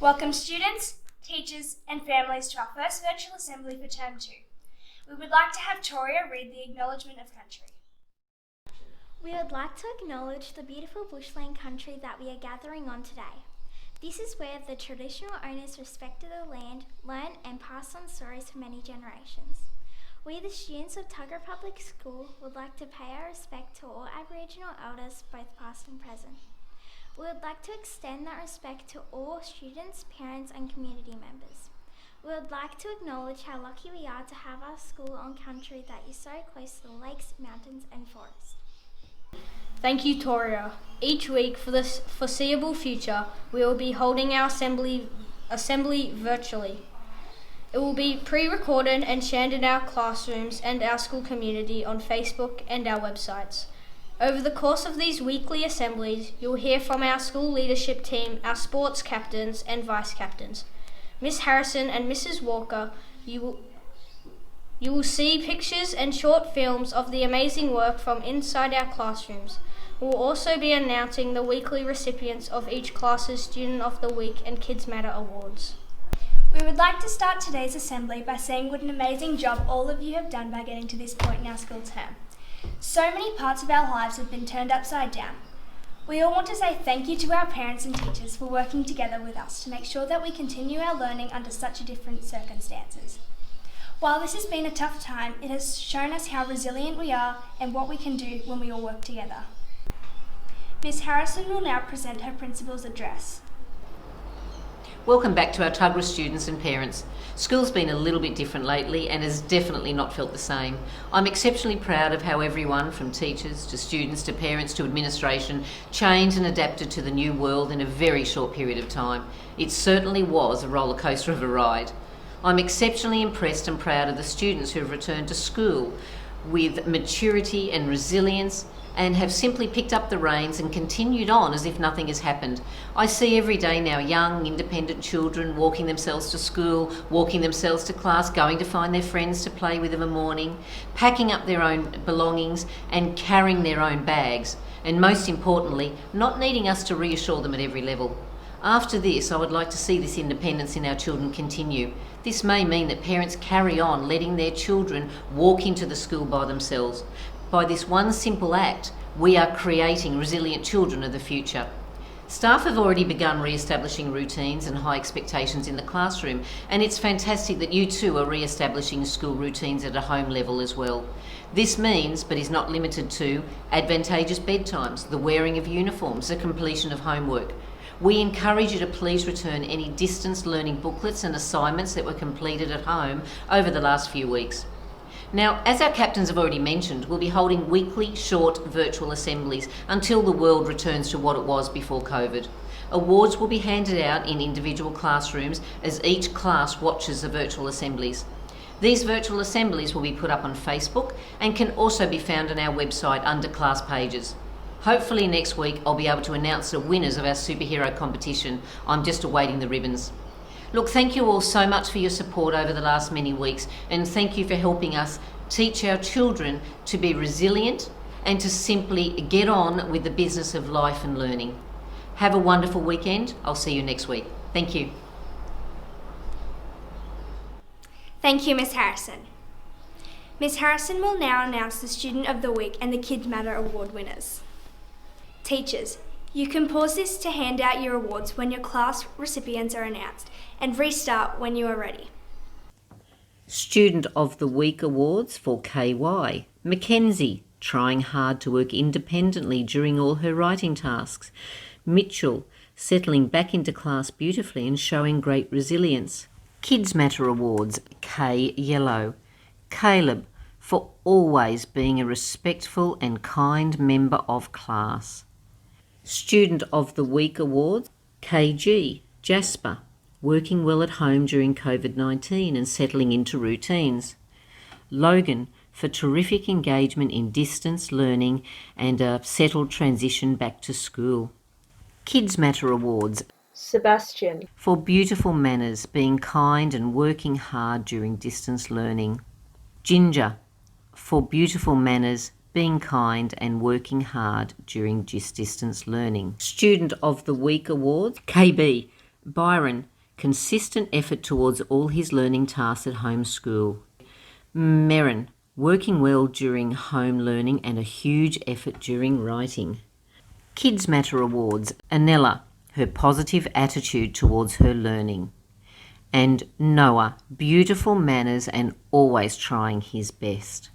Welcome students, teachers and families to our first virtual assembly for Term 2. We would like to have Toria read the Acknowledgement of Country. We would like to acknowledge the beautiful bushland country that we are gathering on today. This is where the traditional owners respected the land, learned and passed on stories for many generations. We, the students of Tuggerah Public School, would like to pay our respect to all Aboriginal elders, both past and present. We would like to extend that respect to all students, parents and community members. We would like to acknowledge how lucky we are to have our school on country that is so close to the lakes, mountains and forests. Thank you, Toria. Each week for the foreseeable future, we will be holding our assembly virtually. It will be pre-recorded and shared in our classrooms and our school community on Facebook and our websites. Over the course of these weekly assemblies, you'll hear from our school leadership team, our sports captains and vice captains. Miss Harrison and Mrs. Walker, you will see pictures and short films of the amazing work from inside our classrooms. We'll also be announcing the weekly recipients of each class's Student of the Week and Kids Matter awards. We would like to start today's assembly by saying what an amazing job all of you have done by getting to this point in our school term. So many parts of our lives have been turned upside down. We all want to say thank you to our parents and teachers for working together with us to make sure that we continue our learning under such different circumstances. While this has been a tough time, it has shown us how resilient we are and what we can do when we all work together. Ms. Harrison will now present her principal's address. Welcome back to our Tuggerah students and parents. School's been a little bit different lately and has definitely not felt the same. I'm exceptionally proud of how everyone, from teachers to students to parents to administration, changed and adapted to the new world in a very short period of time. It certainly was a roller coaster of a ride. I'm exceptionally impressed and proud of the students who have returned to school with maturity and resilience and have simply picked up the reins and continued on as if nothing has happened. I see every day now young, independent children walking themselves to school, walking themselves to class, going to find their friends to play with of a morning, packing up their own belongings and carrying their own bags, and most importantly, not needing us to reassure them at every level. After this, I would like to see this independence in our children continue. This may mean that parents carry on letting their children walk into the school by themselves. By this one simple act, we are creating resilient children of the future. Staff have already begun re-establishing routines and high expectations in the classroom, and it's fantastic that you too are re-establishing school routines at a home level as well. This means, but is not limited to, advantageous bedtimes, the wearing of uniforms, the completion of homework. We encourage you to please return any distance learning booklets and assignments that were completed at home over the last few weeks. Now, as our captains have already mentioned, we'll be holding weekly short virtual assemblies until the world returns to what it was before COVID. Awards will be handed out in individual classrooms as each class watches the virtual assemblies. These virtual assemblies will be put up on Facebook and can also be found on our website under class pages. Hopefully next week I'll be able to announce the winners of our superhero competition. I'm just awaiting the ribbons. Look, thank you all so much for your support over the last many weeks, and thank you for helping us teach our children to be resilient and to simply get on with the business of life and learning. Have a wonderful weekend. I'll see you next week. Thank you. Thank you, Ms. Harrison. Ms. Harrison will now announce the Student of the Week and the Kids Matter Award winners. Teachers, you can pause this to hand out your awards when your class recipients are announced and restart when you are ready. Student of the Week Awards for KY. Mackenzie, trying hard to work independently during all her writing tasks. Mitchell, settling back into class beautifully and showing great resilience. Kids Matter Awards, K Yellow. Caleb, for always being a respectful and kind member of class. Student of the Week Awards, KG, Jasper, working well at home during COVID-19 and settling into routines. Logan, for terrific engagement in distance learning and a settled transition back to school. Kids Matter Awards, Sebastian, for beautiful manners, being kind and working hard during distance learning. Ginger, for beautiful manners, being kind and working hard during distance learning. Student of the Week Awards, KB, Byron, consistent effort towards all his learning tasks at home school. Merrin, working well during home learning and a huge effort during writing. Kids Matter Awards, Anella, her positive attitude towards her learning. And Noah, beautiful manners and always trying his best.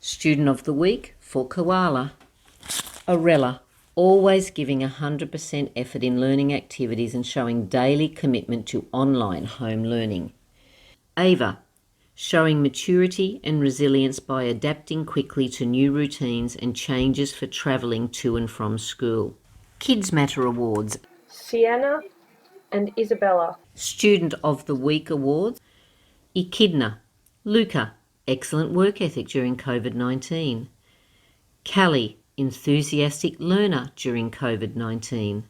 Student of the Week for Koala, Arella, always giving 100% effort in learning activities and showing daily commitment to online home learning. Ava, showing maturity and resilience by adapting quickly to new routines and changes for travelling to and from school. Kids Matter Awards, Sienna and Isabella. Student of the Week Awards, Echidna, Luca, excellent work ethic during COVID-19. Callie, enthusiastic learner during COVID-19.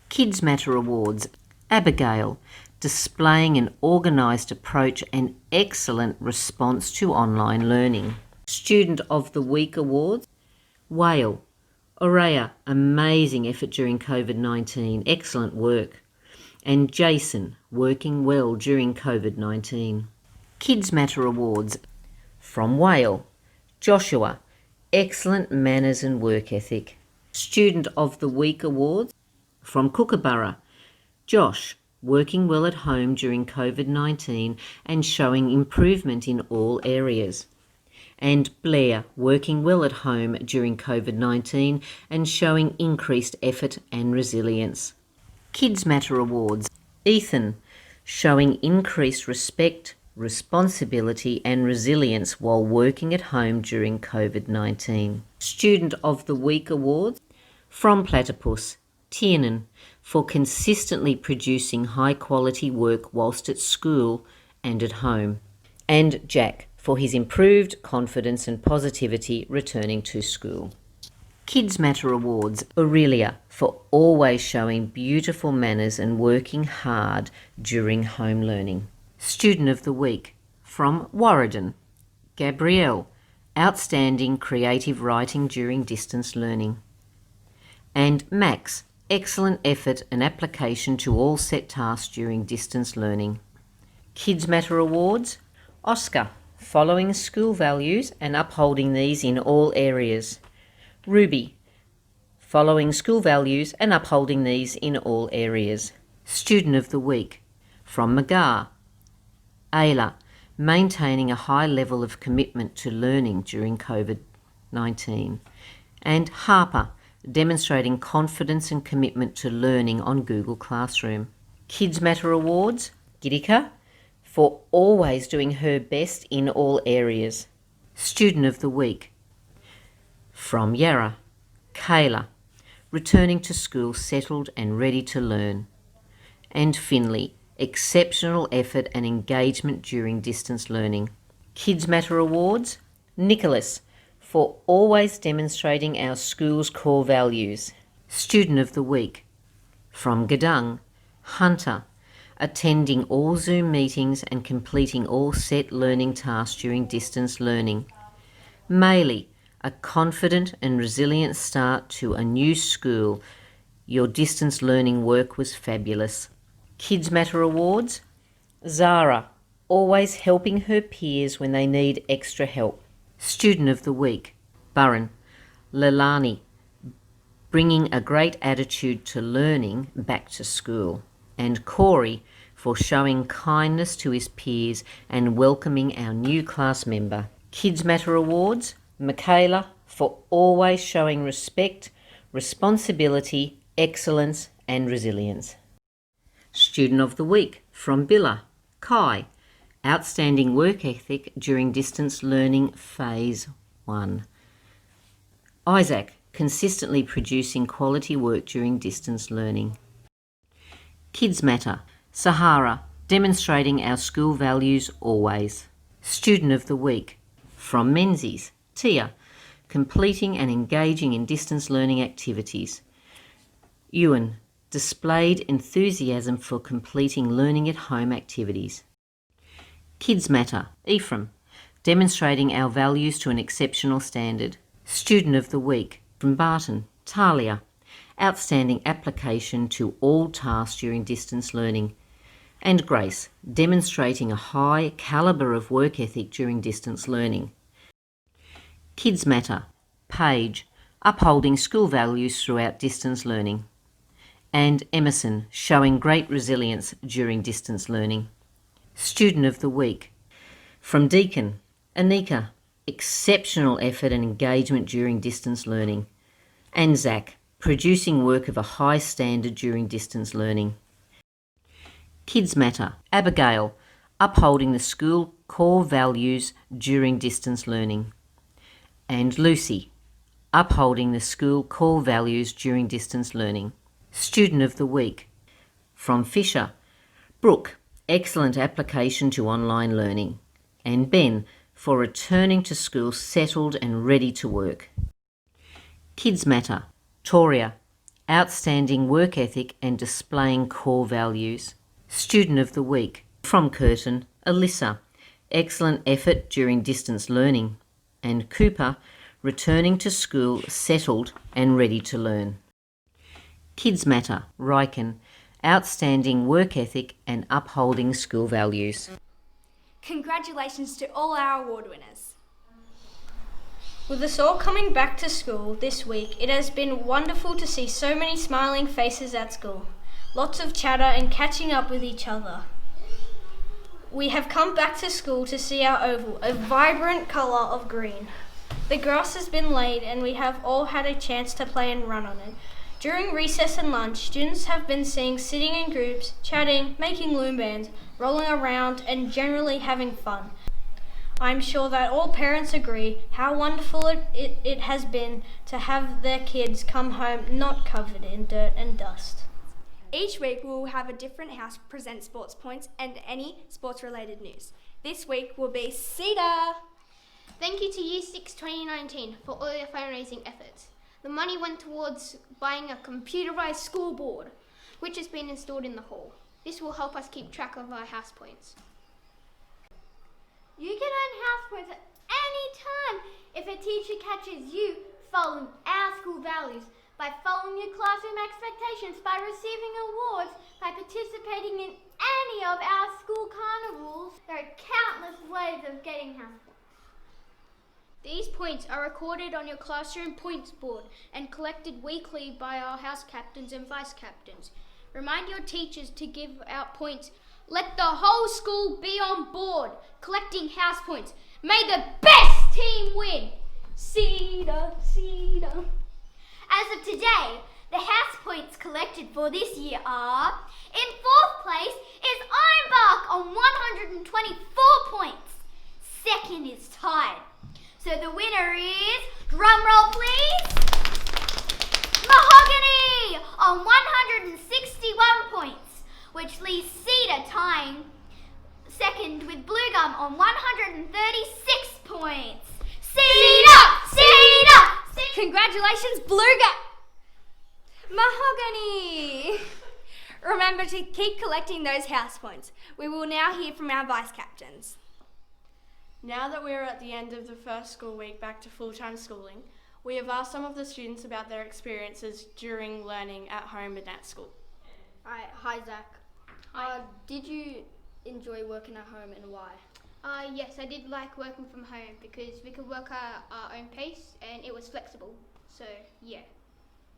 Kids Matter Awards, Abigail, displaying an organised approach and excellent response to online learning. Student of the Week Awards, Whale, Aurea, amazing effort during COVID-19, excellent work. And Jason, working well during COVID-19. Kids Matter Awards, from Whale, Joshua, excellent manners and work ethic. Student of the Week Awards, from Kookaburra, Josh, working well at home during COVID-19 and showing improvement in all areas. And Blair, working well at home during COVID-19 and showing increased effort and resilience. Kids Matter Awards, Ethan, showing increased respect, responsibility and resilience while working at home during COVID-19. Student of the Week Awards, from Platypus, Tiernan, for consistently producing high quality work whilst at school and at home. And Jack, for his improved confidence and positivity returning to school. Kids Matter Awards, Aurelia, for always showing beautiful manners and working hard during home learning. Student of the Week, from Warradin, Gabrielle, outstanding creative writing during distance learning. And Max, excellent effort and application to all set tasks during distance learning. Kids Matter Awards, Oscar, following school values and upholding these in all areas. Ruby, following school values and upholding these in all areas. Student of the Week, from Magar, Ayla, maintaining a high level of commitment to learning during COVID-19. And Harper, demonstrating confidence and commitment to learning on Google Classroom. Kids Matter Awards, Gitika, for always doing her best in all areas. Student of the Week, from Yarra, Kayla, returning to school settled and ready to learn. And Finley, exceptional effort and engagement during distance learning. Kids Matter Awards, Nicholas, for always demonstrating our school's core values. Student of the Week, from Gadung, Hunter, attending all Zoom meetings and completing all set learning tasks during distance learning. Maylee, a confident and resilient start to a new school. Your distance learning work was fabulous. Kids Matter Awards, Zara, always helping her peers when they need extra help. Student of the Week, Burren, Leilani, bringing a great attitude to learning back to school. And Corey, for showing kindness to his peers and welcoming our new class member. Kids Matter Awards, Michaela, for always showing respect, responsibility, excellence and resilience. Student of the Week, from Billa, Kai, outstanding work ethic during distance learning phase 1. Isaac, consistently producing quality work during distance learning. Kids Matter, Sahara, demonstrating our school values always. Student of the Week, from Menzies, Tia, completing and engaging in distance learning activities. Ewan, displayed enthusiasm for completing learning at home activities. Kids Matter, Ephraim, demonstrating our values to an exceptional standard. Student of the Week, from Barton, Talia, outstanding application to all tasks during distance learning. And Grace, demonstrating a high calibre of work ethic during distance learning. Kids Matter, Paige, upholding school values throughout distance learning. And Emerson, showing great resilience during distance learning. Student of the Week, from Deakin, Anika, exceptional effort and engagement during distance learning. And Zach, producing work of a high standard during distance learning. Kids Matter, Abigail, upholding the school core values during distance learning. And Lucy, upholding the school core values during distance learning. Student of the Week, from Fisher, Brooke, excellent application to online learning. And Ben, for returning to school settled and ready to work. Kids Matter, Toria, outstanding work ethic and displaying core values. Student of the Week, from Curtin, Alyssa, excellent effort during distance learning. And Cooper, returning to school settled and ready to learn. Kids Matter, Riken, outstanding work ethic and upholding school values. Congratulations to all our award winners. With us all coming back to school this week, it has been wonderful to see so many smiling faces at school. Lots of chatter and catching up with each other. We have come back to school to see our oval, a vibrant colour of green. The grass has been laid and we have all had a chance to play and run on it. During recess and lunch, students have been seen sitting in groups, chatting, making loom bands, rolling around and generally having fun. I'm sure that all parents agree how wonderful it has been to have their kids come home not covered in dirt and dust. Each week we will have a different house present sports points and any sports related news. This week will be Cedar. Thank you to Year 6 2019 for all your fundraising efforts. The money went towards buying a computerized school board, which has been installed in the hall. This will help us keep track of our house points. You can earn house points at any time if a teacher catches you following our school values, by following your classroom expectations, by receiving awards, by participating in any of our school carnivals. There are countless ways of getting house points. These points are recorded on your classroom points board and collected weekly by our house captains and vice captains. Remind your teachers to give out points. Let the whole school be on board, collecting house points. May the best team win! Cedar, Cedar. As of today, the house points collected for this year are: in 4th place is Ironbark on 124 points. Second is tied. So the winner is, drumroll please, Mahogany on 161 points, which leaves Cedar tying second with Blue Gum on 136 points. Cedar! Cedar! Congratulations, Blue Gum! Mahogany! Remember to keep collecting those house points. We will now hear from our vice captains. Now that we are at the end of the first school week back to full-time schooling, we have asked some of the students about their experiences during learning at home and at school. Hi Zach. Did you enjoy working at home and why? Yes, I did like working from home because we could work at our own pace and it was flexible. So, yeah.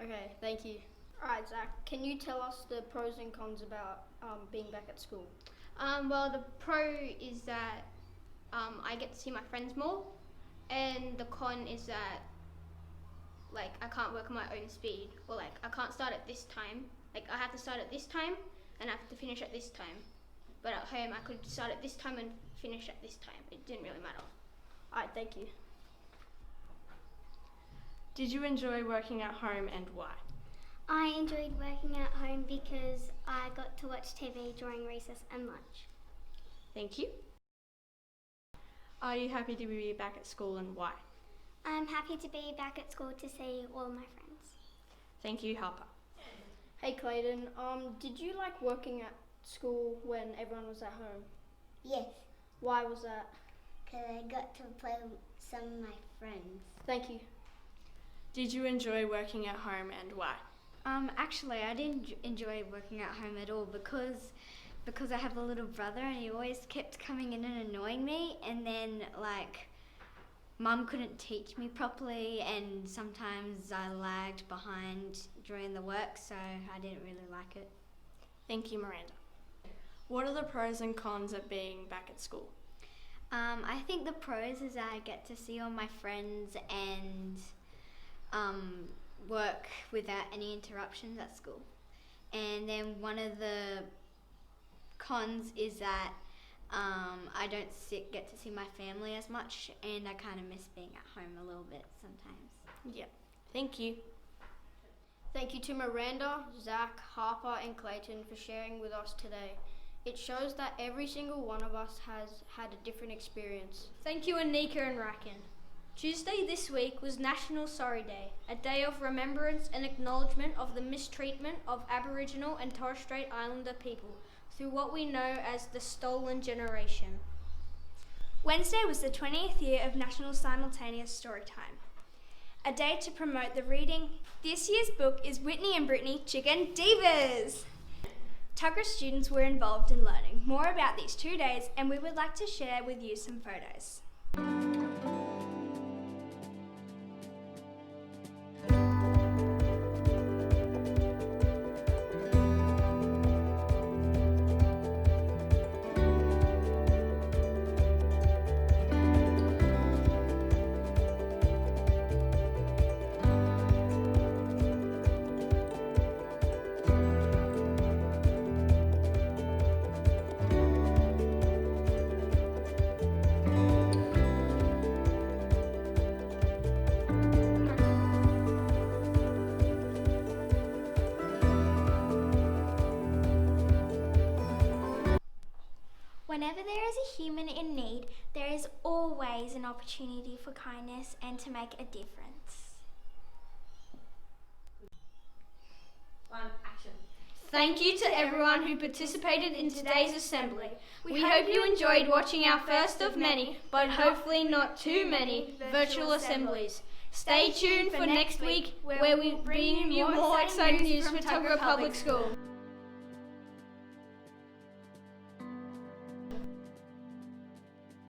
Okay, thank you. Alright Zach, can you tell us the pros and cons about being back at school? Well, the pro is that I get to see my friends more, and the con is that I can't work at my own speed, or I can't start at this time. I have to start at this time and I have to finish at this time. But at home I could start at this time and finish at this time. It didn't really matter. Alright, thank you. Did you enjoy working at home and why? I enjoyed working at home because I got to watch TV during recess and lunch. Thank you. Are you happy to be back at school and why? I'm happy to be back at school to see all my friends. Thank you, Harper. Hey Clayton, did you like working at school when everyone was at home? Yes, Why was that? because I got to play with some of my friends. Thank you. Did you enjoy working at home and why? Actually, I didn't enjoy working at home at all because because I have a little brother and he always kept coming in and annoying me, and then like Mum couldn't teach me properly and sometimes I lagged behind during the work, so I didn't really like it. Thank you, Miranda. What are the pros and cons of being back at school? I think the pros is I get to see all my friends and work without any interruptions at school. And then one of the cons is that I don't get to see my family as much, and I kind of miss being at home a little bit sometimes. Yeah, thank you. Thank you to Miranda, Zach, Harper and Clayton for sharing with us today. It shows that every single one of us has had a different experience. Thank you, Anika and Racken. Tuesday this week was National Sorry Day, a day of remembrance and acknowledgement of the mistreatment of Aboriginal and Torres Strait Islander people through what we know as the Stolen Generation. Wednesday was the 20th year of National Simultaneous Storytime, a day to promote the reading. This year's book is Whitney and Brittany Chicken Divas. Tuggerah students were involved in learning more about these 2 days, and we would like to share with you some photos. Whenever there is a human in need, there is always an opportunity for kindness and to make a difference. Action. Thank you to everyone who participated in today's assembly. We hope you enjoyed watching our first of many, but hopefully not too many, virtual assemblies. Stay tuned for next week, where we bring you more exciting news from Tuggerah Public School.